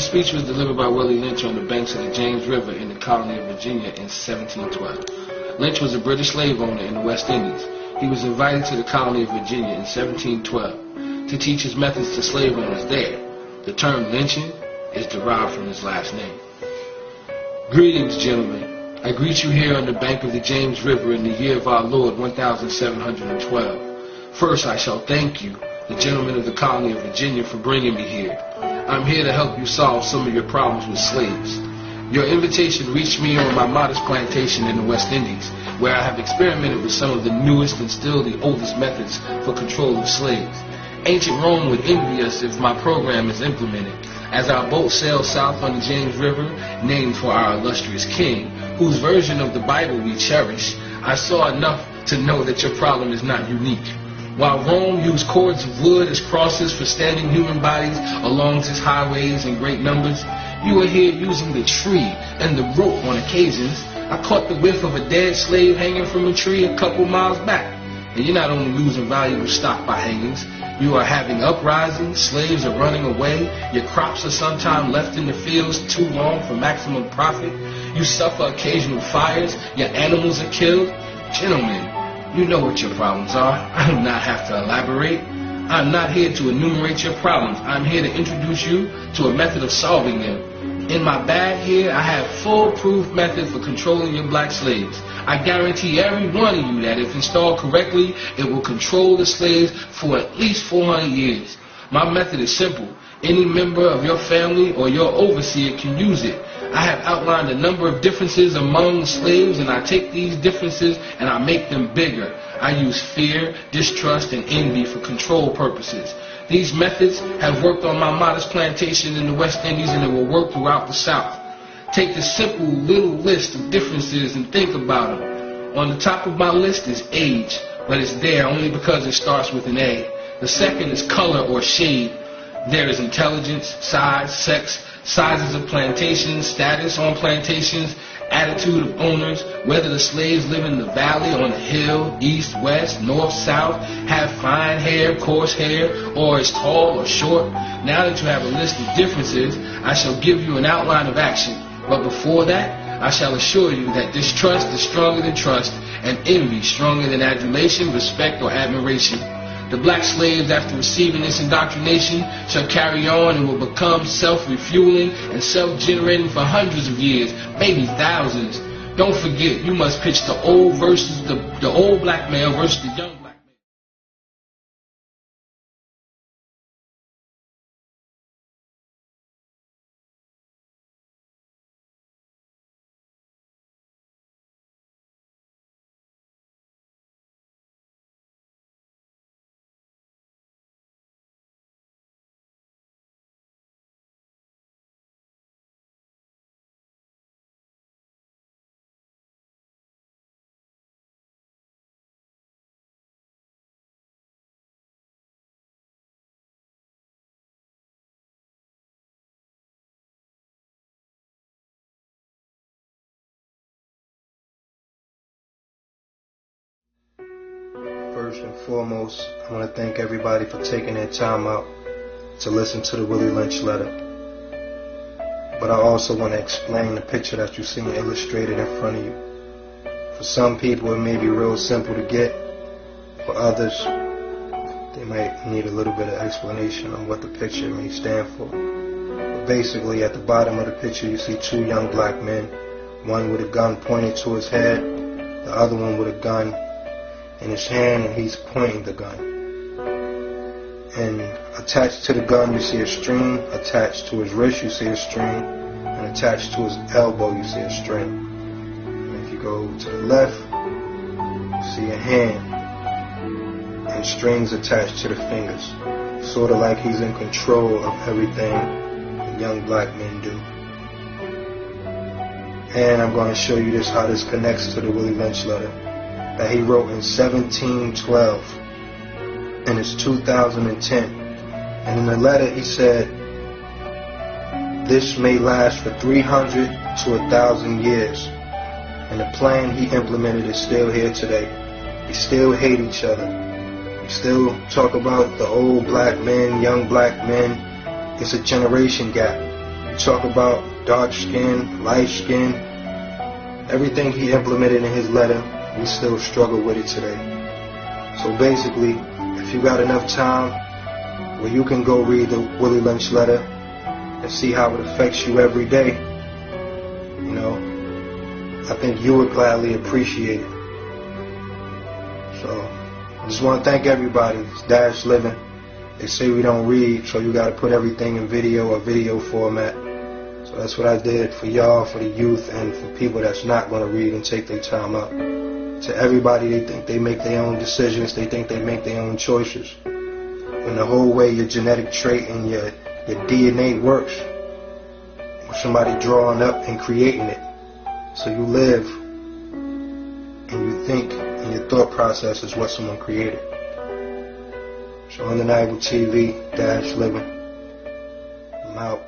speech was delivered by Willie Lynch on the banks of the James River in the colony of Virginia in 1712. Lynch was a British slave owner in the West Indies. He was invited to the colony of Virginia in 1712 to teach his methods to slave owners there. The term lynching is derived from his last name. Greetings, gentlemen. I greet you here on the bank of the James River in the year of our Lord 1712. First, I shall thank you, the gentlemen of the colony of Virginia, for bringing me here. I'm here to help you solve some of your problems with slaves. Your invitation reached me on my modest plantation in the West Indies, where I have experimented with some of the newest and still the oldest methods for control of slaves. Ancient Rome would envy us if my program is implemented. As our boat sails south on the James River, named for our illustrious king, whose version of the Bible we cherish, I saw enough to know that your problem is not unique. While Rome used cords of wood as crosses for standing human bodies along its highways in great numbers, you are here using the tree and the rope on occasions. I caught the whiff of a dead slave hanging from a tree a couple miles back. And you're not only losing valuable stock by hangings, you are having uprisings, slaves are running away, your crops are sometimes left in the fields too long for maximum profit, you suffer occasional fires, your animals are killed. Gentlemen, you know what your problems are. I do not have to elaborate. I'm not here to enumerate your problems. I'm here to introduce you to a method of solving them. In my bag here, I have foolproof method for controlling your black slaves. I guarantee every one of you that if installed correctly, it will control the slaves for at least 400 years. My method is simple. Any member of your family or your overseer can use it. I have outlined a number of differences among slaves, and I take these differences and I make them bigger. I use fear, distrust, and envy for control purposes. These methods have worked on my modest plantation in the West Indies, and it will work throughout the South. Take this simple little list of differences and think about them. On the top of my list is age, but it's there only because it starts with an A. The second is color or shade. There is intelligence, size, sex, sizes of plantations, status on plantations, attitude of owners, whether the slaves live in the valley, on the hill, east, west, north, south, have fine hair, coarse hair, or is tall or short. Now that you have a list of differences, I shall give you an outline of action. But before that, I shall assure you that distrust is stronger than trust, and envy stronger than adulation, respect, or admiration. The black slaves, after receiving this indoctrination, shall carry on and will become self-refueling and self-generating for hundreds of years, maybe thousands. Don't forget, you must pitch the old versus the old black male versus the young black male. First and foremost, I want to thank everybody for taking their time out to listen to the Willie Lynch letter. But I also want to explain the picture that you see illustrated in front of you. For some people it may be real simple to get. For others, they might need a little bit of explanation on what the picture may stand for. But basically, at the bottom of the picture you see two young black men, one with a gun pointed to his head, the other one with a gun in his hand, and he's pointing the gun. And attached to the gun you see a string, attached to his wrist you see a string, and attached to his elbow you see a string. And if you go to the left, you see a hand and strings attached to the fingers, sort of like he's in control of everything that young black men do. And I'm going to show you how this connects to the Willie Lynch letter that he wrote in 1712, and it's 2010. And in the letter he said, this may last for 300 to 1,000 years. And the plan he implemented is still here today. We still hate each other. We still talk about the old black men, young black men. It's a generation gap. talk about dark skin, light skin, everything he implemented in his letter, we still struggle with it today. So basically, if you got enough time where you can go read the Willie Lynch letter and see how it affects you every day, you know, I think you would gladly appreciate it. So I just want to thank everybody. It's Dash Living. They say we don't read, so you got to put everything in video or video format. So that's what I did for y'all, for the youth, and for people that's not going to read and take their time out. To everybody, they think they make their own decisions, they think they make their own choices. When the whole way your genetic trait and your DNA works, with somebody drawing up and creating it. So you live and you think, and your thought process is what someone created. So Undeniable TV, Dash Living. I'm out.